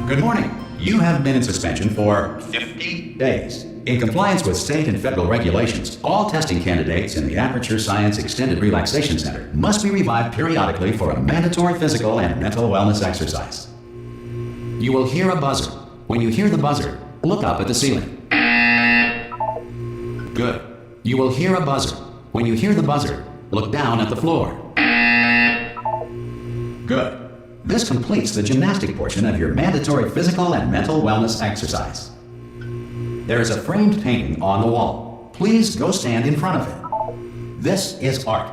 Good morning. You have been in suspension for 50 days. In compliance with state and federal regulations, all testing candidates in the Aperture Science Extended Relaxation Center must be revived periodically for a mandatory physical and mental wellness exercise. You will hear a buzzer. When you hear the buzzer, look up at the ceiling. Good. You will hear a buzzer. When you hear the buzzer, look down at the floor. Good. This completes the gymnastic portion of your mandatory physical and mental wellness exercise. There is a framed painting on the wall. Please go stand in front of it. This is art.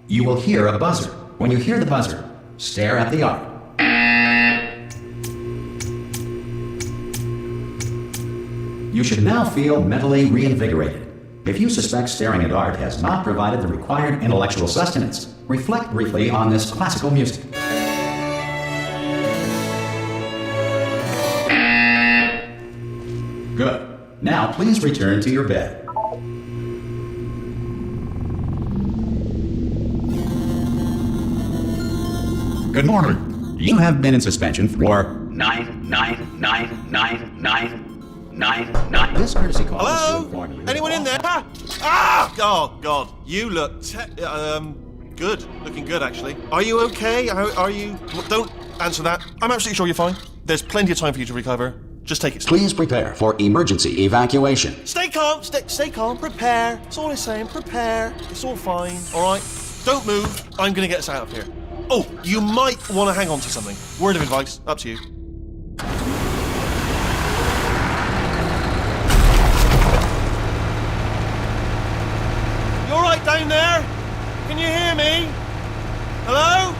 You will hear a buzzer. When you hear the buzzer, stare at the art. You should now feel mentally reinvigorated. If you suspect staring at art has not provided the required intellectual sustenance, reflect briefly on this classical music. Good. Now please return to your bed. Good morning. You have been in suspension for 9999999. This courtesy call is to inform you. Hello? Anyone in there? Ah! Oh, God. You look good. Looking good, actually. Are you okay? Are you... Don't answer that. I'm absolutely sure you're fine. There's plenty of time for you to recover. Just take it slow. Please prepare for emergency evacuation. Stay calm. Stay calm. Prepare. That's all I'm saying. Prepare. It's all fine. All right? Don't move. I'm going to get us out of here. Oh, you might want to hang on to something. Word of advice. Up to you. You all right down there? Can you hear me? Hello?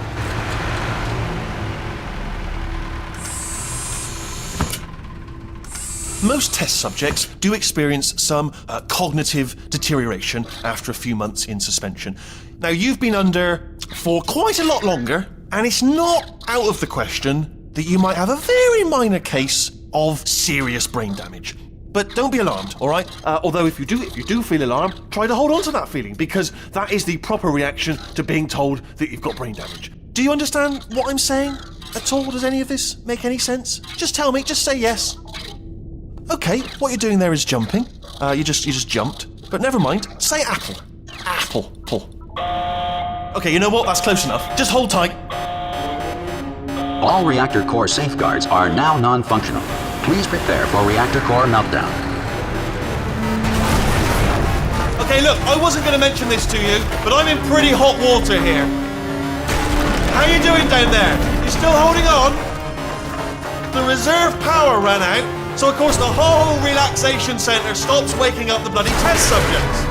Most test subjects do experience some cognitive deterioration after a few months in suspension. Now, you've been under for quite a lot longer, and it's not out of the question that you might have a very minor case of serious brain damage. But don't be alarmed, all right? Although if you do feel alarmed, try to hold on to that feeling, because that is the proper reaction to being told that you've got brain damage. Do you understand what I'm saying at all? Does any of this make any sense? Just tell me, just say yes. Okay, what you're doing there is jumping. You just jumped. But never mind. Say apple. Apple. Pull. Okay, you know what? That's close enough. Just hold tight. All reactor core safeguards are now non-functional. Please prepare for reactor core meltdown. Okay, look, I wasn't going to mention this to you, but I'm in pretty hot water here. How you doing down there? You still holding on? The reserve power ran out. So, of course, the whole relaxation centre stops waking up the bloody test subjects.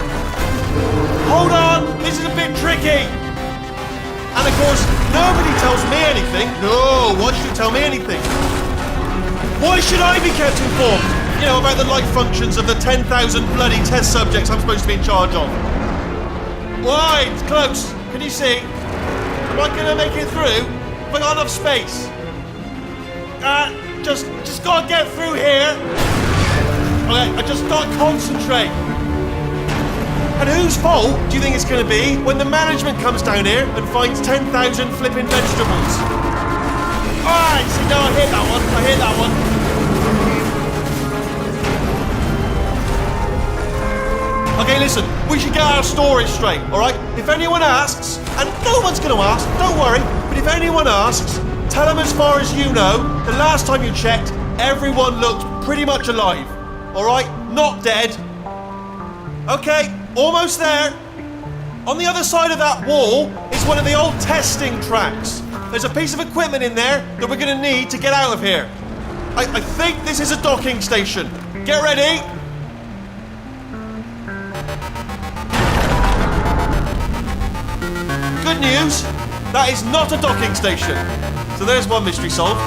Hold on, this is a bit tricky. And, of course, nobody tells me anything. No, why should you tell me anything? Why should I be kept informed? You know, about the life functions of the 10,000 bloody test subjects I'm supposed to be in charge of. Why? It's close. Can you see? Am I going to make it through? Have I got enough space? Just gotta get through here. Okay, I just gotta concentrate. And whose fault do you think it's gonna be when the management comes down here and finds 10,000 flipping vegetables? Alright, see, no, I hit that one. Okay, listen, we should get our story straight, alright? If anyone asks, and no one's gonna ask, don't worry, but if anyone asks, tell them as far as you know, the last time you checked, everyone looked pretty much alive. Alright? Not dead. Okay, almost there. On the other side of that wall is one of the old testing tracks. There's a piece of equipment in there that we're going to need to get out of here. I think this is a docking station. Get ready. Good news, that is not a docking station. So there's one mystery solved.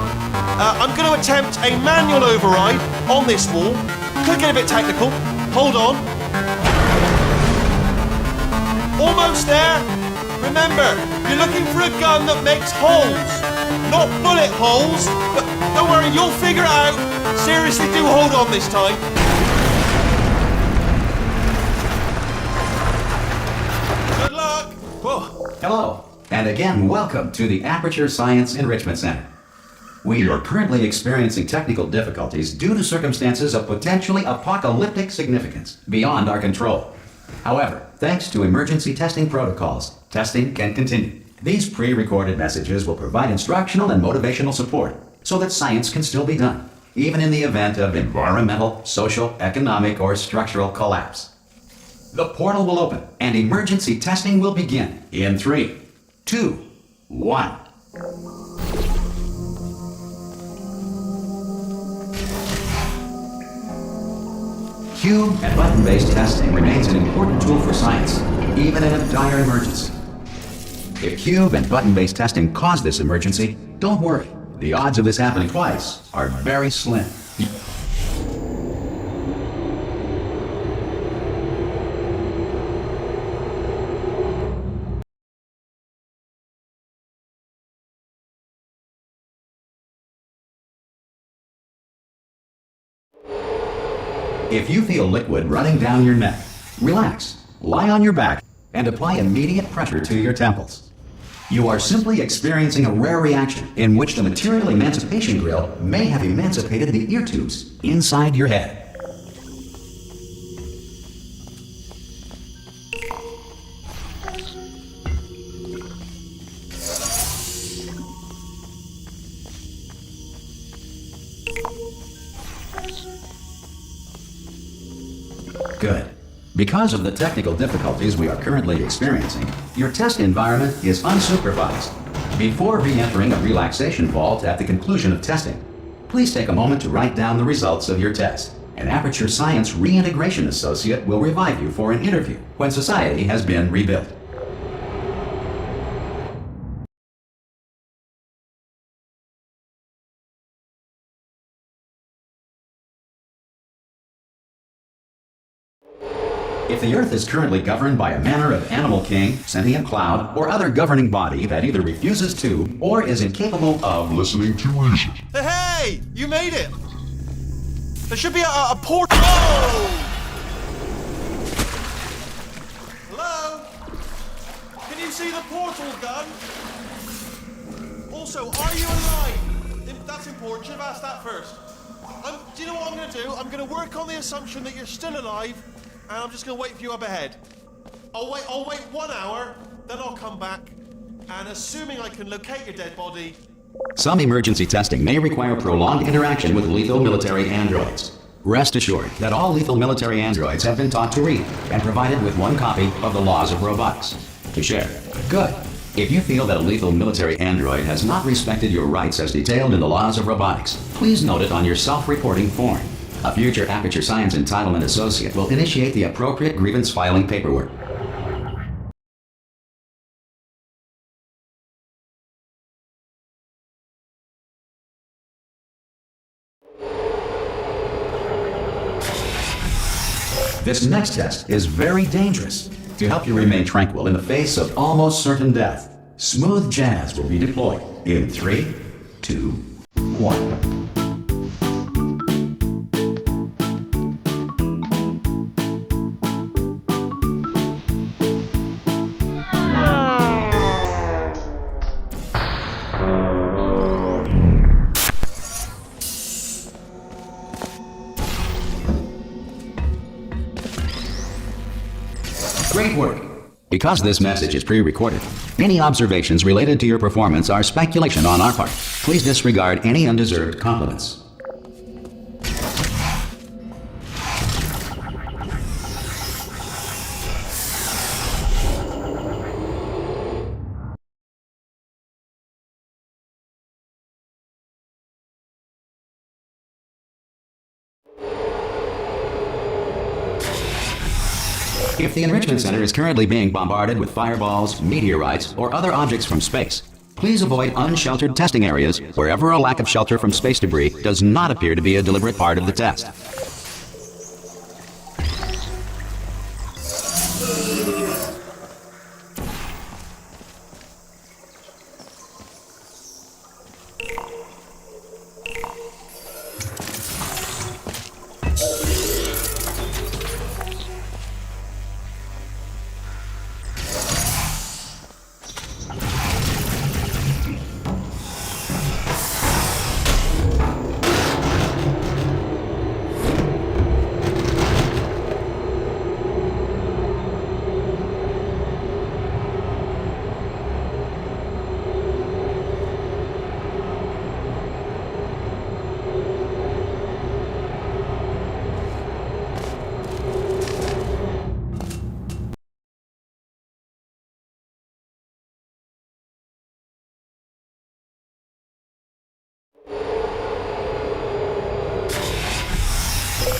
I'm going to attempt a manual override on this wall. Could get a bit technical. Hold on. Almost there. Remember, you're looking for a gun that makes holes. Not bullet holes, but don't worry, you'll figure it out. Seriously, do hold on this time. Good luck. Whoa. Hello, and again, welcome to the Aperture Science Enrichment Center. We are currently experiencing technical difficulties due to circumstances of potentially apocalyptic significance beyond our control. However, thanks to emergency testing protocols, testing can continue. These pre-recorded messages will provide instructional and motivational support so that science can still be done, even in the event of environmental, social, economic, or structural collapse. The portal will open and emergency testing will begin in 3, 2, 1. Cube and button-based testing remains an important tool for science, even in a dire emergency. If cube and button-based testing caused this emergency, don't worry. The odds of this happening twice are very slim. If you feel liquid running down your neck, relax, lie on your back, and apply immediate pressure to your temples. You are simply experiencing a rare reaction in which the material emancipation grill may have emancipated the ear tubes inside your head. Good. Because of the technical difficulties we are currently experiencing, your test environment is unsupervised. Before re-entering a relaxation vault at the conclusion of testing, please take a moment to write down the results of your test. An Aperture Science Reintegration Associate will revive you for an interview when society has been rebuilt. If the Earth is currently governed by a manner of animal king, sentient cloud, or other governing body that either refuses to or is incapable of listening to reason. Hey! You made it! There should be a portal. Oh! Hello? Can you see the portal gun? Also, are you alive? That's important. Should have asked that first. Do you know what I'm going to do? I'm going to work on the assumption that you're still alive. And I'm just going to wait for you up ahead. I'll wait 1 hour, then I'll come back. And assuming I can locate your dead body... Some emergency testing may require prolonged interaction with lethal military androids. Rest assured that all lethal military androids have been taught to read and provided with 1 copy of the Laws of Robotics to share. Good. If you feel that a lethal military android has not respected your rights as detailed in the Laws of Robotics, please note it on your self-reporting form. A future Aperture Science Entitlement Associate will initiate the appropriate grievance filing paperwork. This next test is very dangerous. To help you remain tranquil in the face of almost certain death, smooth jazz will be deployed in 3, 2, 1. Great work! Because this message is pre-recorded, any observations related to your performance are speculation on our part. Please disregard any undeserved compliments. If the Enrichment Center is currently being bombarded with fireballs, meteorites, or other objects from space, please avoid unsheltered testing areas wherever a lack of shelter from space debris does not appear to be a deliberate part of the test.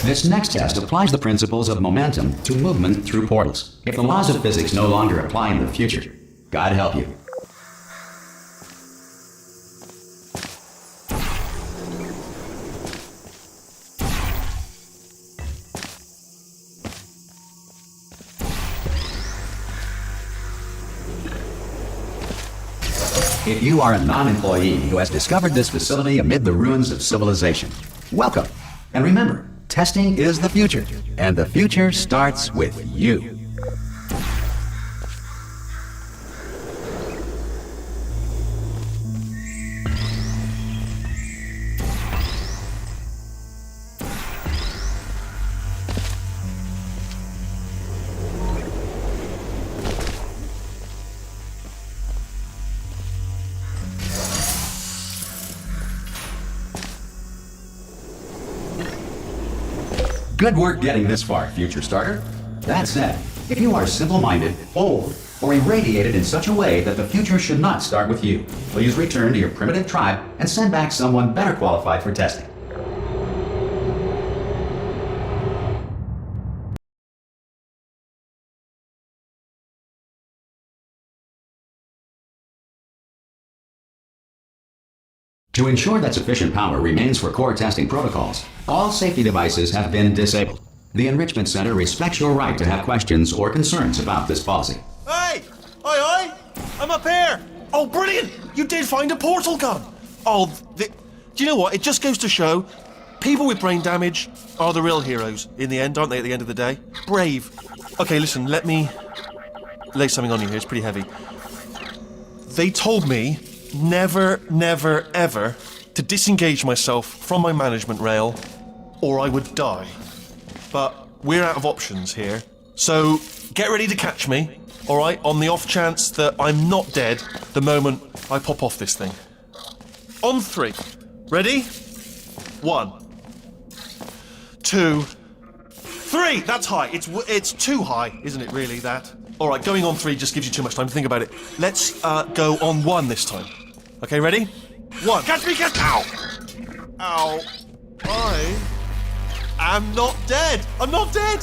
This next test applies the principles of momentum to movement through portals. If the laws of physics no longer apply in the future, God help you. If you are a non-employee who has discovered this facility amid the ruins of civilization, welcome. And remember, testing is the future, and the future starts with you. Good work getting this far, future starter. That said, if you are simple-minded, old, or irradiated in such a way that the future should not start with you, please return to your primitive tribe and send back someone better qualified for testing. To ensure that sufficient power remains for core testing protocols, all safety devices have been disabled. The Enrichment Center respects your right to have questions or concerns about this policy. Hey! Oi, oi! I'm up here! Oh, brilliant! You did find a portal gun! Oh, do you know what? It just goes to show people with brain damage are the real heroes in the end, aren't they, at the end of the day? Brave. Okay, listen, let me lay something on you here. It's pretty heavy. They told me never, never, ever to disengage myself from my management rail or I would die. But we're out of options here. So get ready to catch me, alright, on the off chance that I'm not dead the moment I pop off this thing. On 3. Ready? 1, 2, 3! That's high. It's too high, isn't it, really, that? Alright, going on 3 just gives you too much time to think about it. Let's go on 1 this time. Okay, ready? 1. Catch me, catch... Ow! Ow. I am not dead. I'm not dead.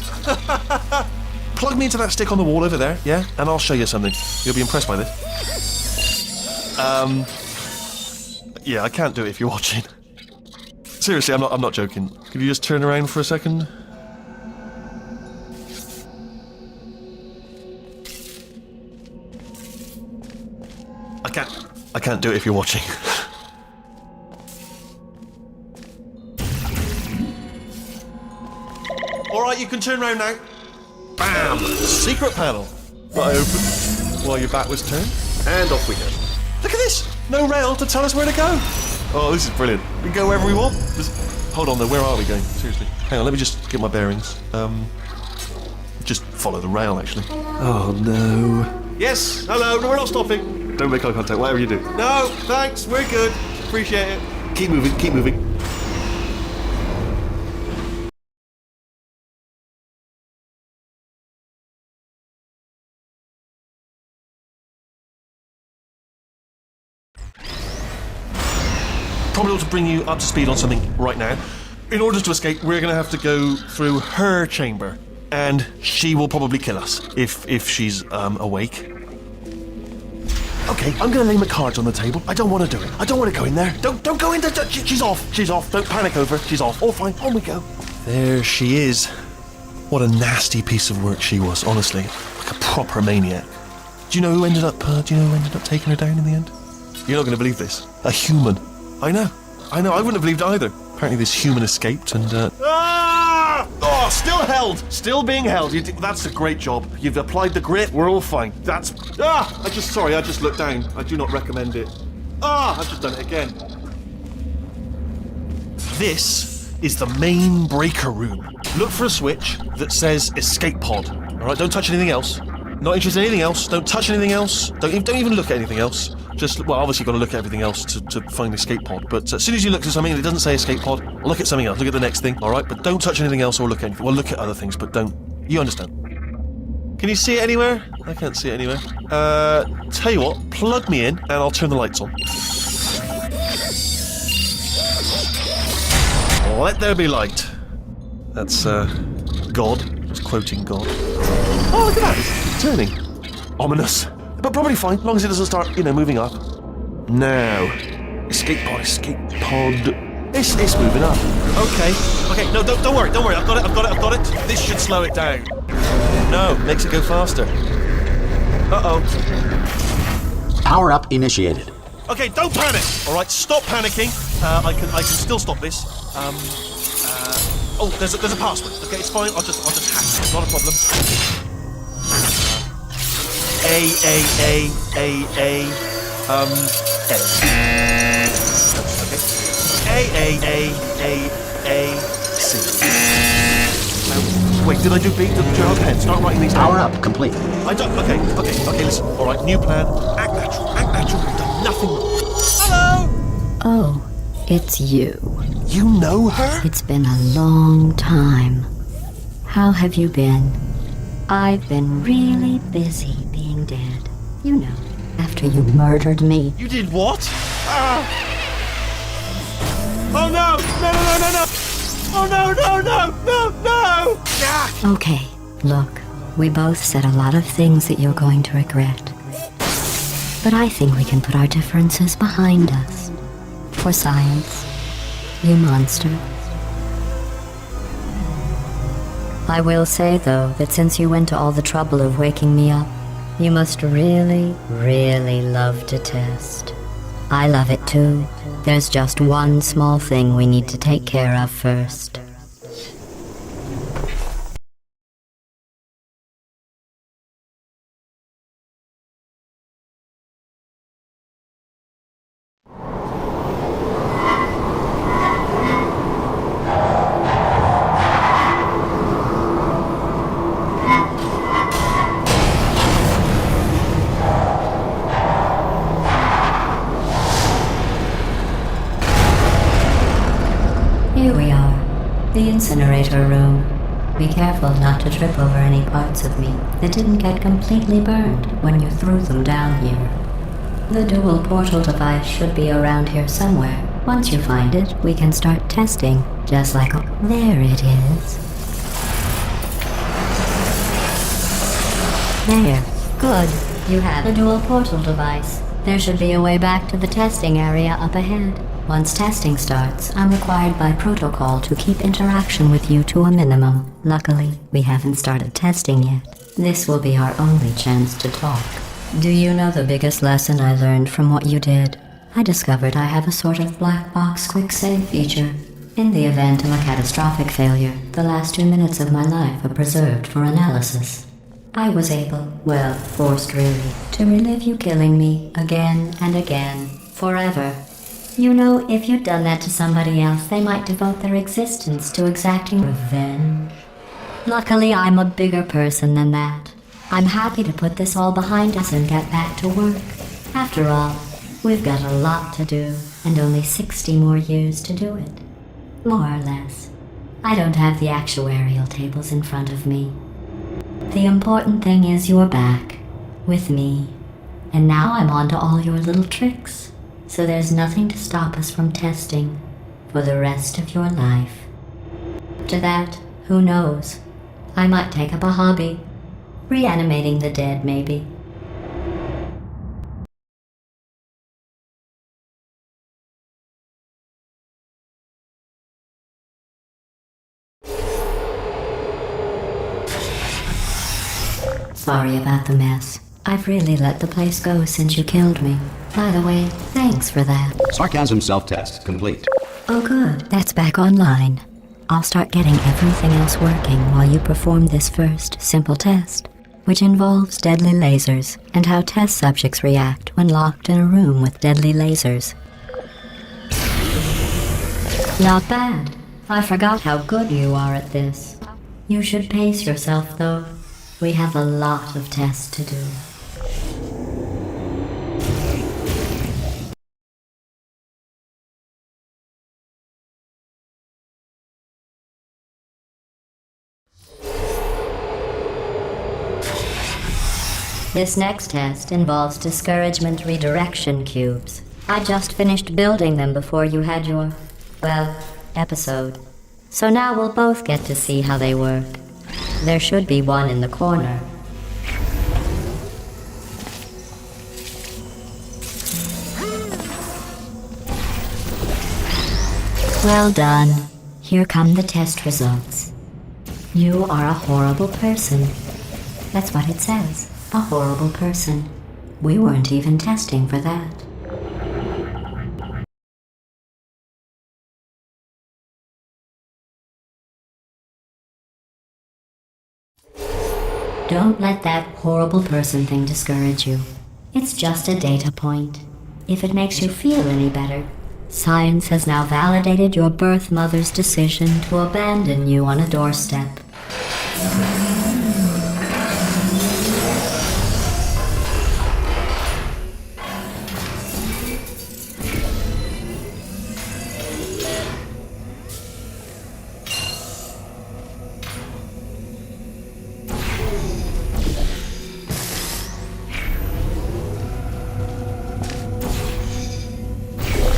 Plug me into that stick on the wall over there, yeah? And I'll show you something. You'll be impressed by this. Yeah, I can't do it if you're watching. Seriously, I'm not joking. Could you just turn around for a second? I can't do it if you're watching. Alright, you can turn around now. Bam! Secret panel. That open while your back was turned. And off we go. Look at this! No rail to tell us where to go. Oh, this is brilliant. We can go wherever we want. Hold on though, where are we going? Seriously. Hang on, let me just get my bearings. Just follow the rail, actually. Oh no. Yes, hello, no, we're not stopping. Don't make eye contact, whatever you do. No, thanks, we're good. Appreciate it. Keep moving, keep moving. Probably ought to bring you up to speed on something right now. In order to escape, we're going to have to go through her chamber. And she will probably kill us, if she's, awake. Okay, I'm gonna lay my cards on the table. I don't want to do it. I don't want to go in there. Don't go in there. She's off. She's off. Don't panic over. She's off. All fine. On we go. There she is. What a nasty piece of work she was, honestly. Like a proper maniac. Do you know who ended up taking her down in the end? You're not gonna believe this. A human. I know. I wouldn't have believed it either. Apparently this human escaped and, Ah! Oh, still held. Still being held. That's a great job. You've applied the grit. We're all fine. That's... I just looked down. I do not recommend it. I've just done it again. This is the main breaker room. Look for a switch that says escape pod. Alright, don't touch anything else. Not interested in anything else. Don't touch anything else. Don't even look at anything else. Just, well, obviously you've got to look at everything else to find the escape pod. But as soon as you look at something and it doesn't say escape pod, look at something else. Look at the next thing, alright? But don't touch anything else or look at anything. Well, look at other things, but don't. You understand. Can you see it anywhere? I can't see it anywhere. Tell you what, plug me in and I'll turn the lights on. Let there be light. That's, God. Just quoting God. Oh, look at that. It's turning. Ominous. But probably fine, as long as it doesn't start, moving up. Now. Escape pod. It's moving up. Okay. No, don't worry. I've got it. This should slow it down. No, makes it go faster. Uh-oh. Power up initiated. Okay, don't panic. All right, stop panicking. I can still stop this. Oh, there's a password. Okay, it's fine. I'll just hack it. Not a problem. A. Okay. A-C. Wait, did I do B? Did you have a pen? Start writing these down. Power up complete. I don't. Okay, listen. All right, new plan. Act natural. You've done nothing wrong. Hello! Oh, it's you. You know her? It's been a long time. How have you been? I've been really busy being dead. You know, after you murdered me. You did what? Oh no! No! Oh no! Ah! Okay, look, we both said a lot of things that you're going to regret. But I think we can put our differences behind us. For science, you monster. I will say, though, that since you went to all the trouble of waking me up, you must really, really love to test. I love it too. There's just one small thing we need to take care of first. Here we are, the incinerator room. Be careful not to trip over any parts of me that didn't get completely burned when you threw them down here. The dual portal device should be around here somewhere. Once you find it, we can start testing, just like... There it is. There. Good. You have the dual portal device. There should be a way back to the testing area up ahead. Once testing starts, I'm required by protocol to keep interaction with you to a minimum. Luckily, we haven't started testing yet. This will be our only chance to talk. Do you know the biggest lesson I learned from what you did? I discovered I have a sort of black box quick save feature. In the event of a catastrophic failure, the last 2 minutes of my life are preserved for analysis. I was able, well, forced really, to relive you killing me again and again, forever. You know, if you'd done that to somebody else, they might devote their existence to exacting revenge. Luckily, I'm a bigger person than that. I'm happy to put this all behind us and get back to work. After all, we've got a lot to do, and only 60 more years to do it. More or less. I don't have the actuarial tables in front of me. The important thing is you're back, with me. And now I'm on to all your little tricks. So there's nothing to stop us from testing for the rest of your life. To that, who knows? I might take up a hobby. Reanimating the dead, maybe. Sorry about the mess. I've really let the place go since you killed me. By the way, thanks for that. Sarcasm self-test complete. Oh good, that's back online. I'll start getting everything else working while you perform this first, simple test, which involves deadly lasers and how test subjects react when locked in a room with deadly lasers. Not bad. I forgot how good you are at this. You should pace yourself, though. We have a lot of tests to do. This next test involves discouragement redirection cubes. I just finished building them before you had your, well, episode. So now we'll both get to see how they work. There should be one in the corner. Well done. Here come the test results. You are a horrible person. That's what it says. A horrible person. We weren't even testing for that. Don't let that horrible person thing discourage you. It's just a data point. If it makes you feel any better, science has now validated your birth mother's decision to abandon you on a doorstep.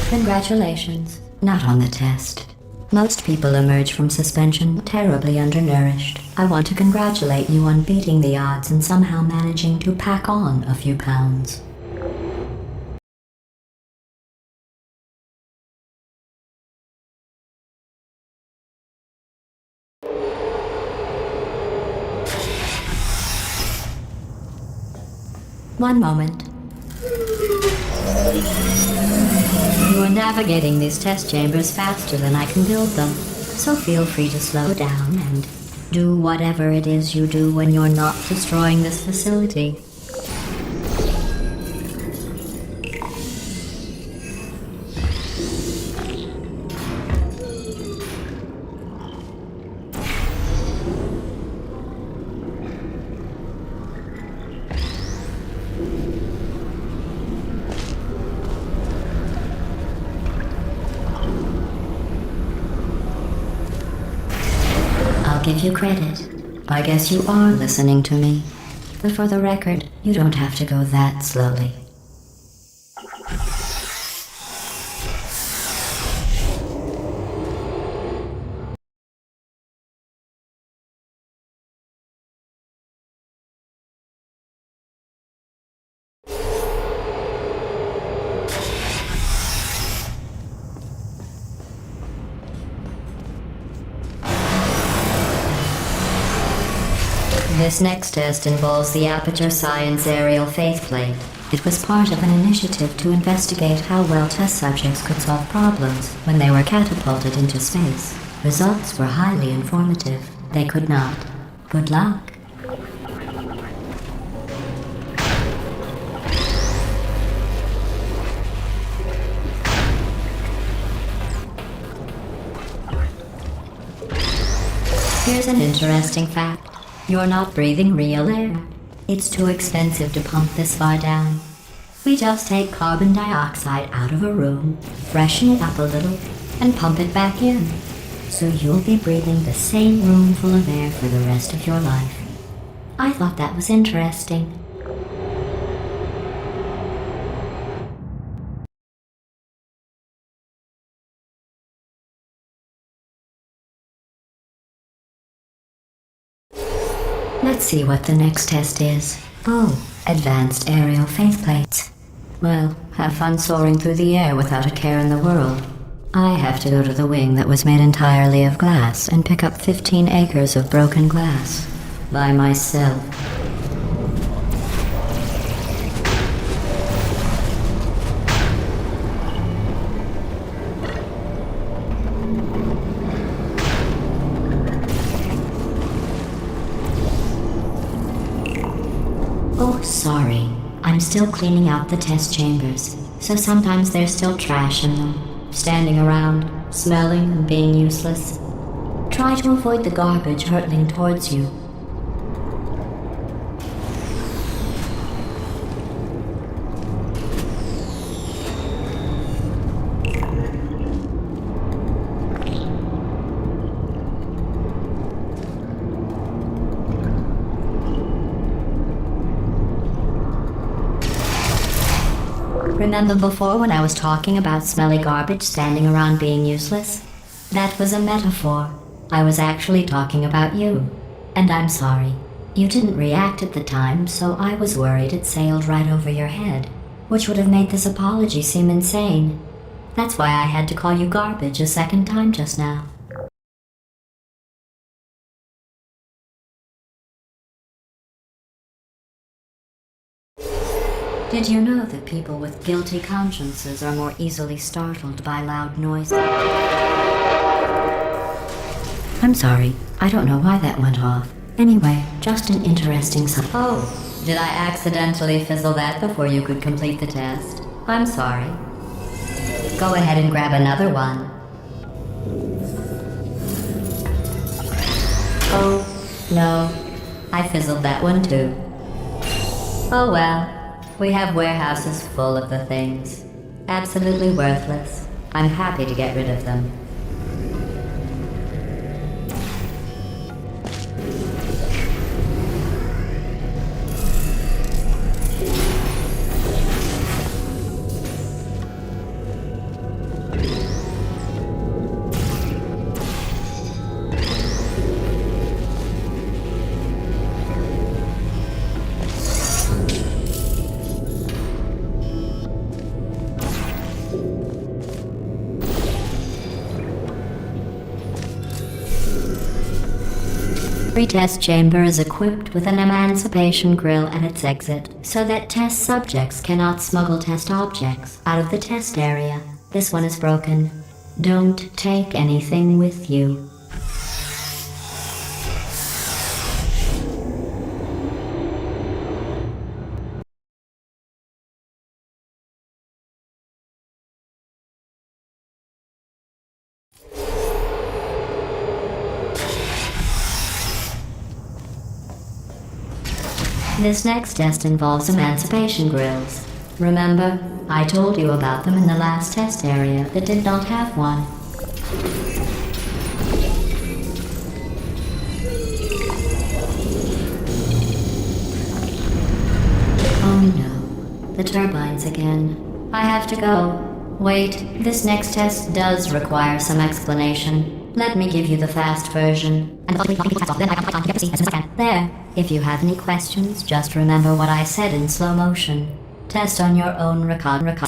Congratulations. Not on the test. Most people emerge from suspension terribly undernourished. I want to congratulate you on beating the odds and somehow managing to pack on a few pounds. One moment. You are navigating these test chambers faster than I can build them, so feel free to slow down and do whatever it is you do when you're not destroying this facility. Give you credit. I guess you are listening to me. But for the record, you don't have to go that slowly. This next test involves the Aperture Science Aerial Faceplate. It was part of an initiative to investigate how well test subjects could solve problems when they were catapulted into space. Results were highly informative. They could not. Good luck. Here's an interesting fact. You're not breathing real air. It's too expensive to pump this far down. We just take carbon dioxide out of a room, freshen it up a little, and pump it back in. So you'll be breathing the same room full of air for the rest of your life. I thought that was interesting. Let's see what the next test is. Oh, advanced aerial faceplates. Well, have fun soaring through the air without a care in the world. I have to go to the wing that was made entirely of glass and pick up 15 acres of broken glass. By myself. Oh, sorry. I'm still cleaning out the test chambers, so sometimes there's still trash in them, standing around, smelling and being useless. Try to avoid the garbage hurtling towards you. Remember before when I was talking about smelly garbage standing around being useless? That was a metaphor. I was actually talking about you. And I'm sorry. You didn't react at the time, so I was worried it sailed right over your head, which would have made this apology seem insane. That's why I had to call you garbage a second time just now. Did you know that people with guilty consciences are more easily startled by loud noises? I'm sorry, I don't know why that went off. Anyway, just an interesting Oh, did I accidentally fizzle that before you could complete the test? I'm sorry. Go ahead and grab another one. Oh, no. I fizzled that one too. Oh well. We have warehouses full of the things. Absolutely worthless. I'm happy to get rid of them. Pre-test chamber is equipped with an emancipation grill at its exit, so that test subjects cannot smuggle test objects out of the test area. This one is broken. Don't take anything with you. This next test involves emancipation grills. Remember, I told you about them in the last test area that did not have one. Oh no, the turbines again. I have to go. Wait, this next test does require some explanation. Let me give you the fast version. There. If you have any questions, just remember what I said in slow motion. Test on your own record.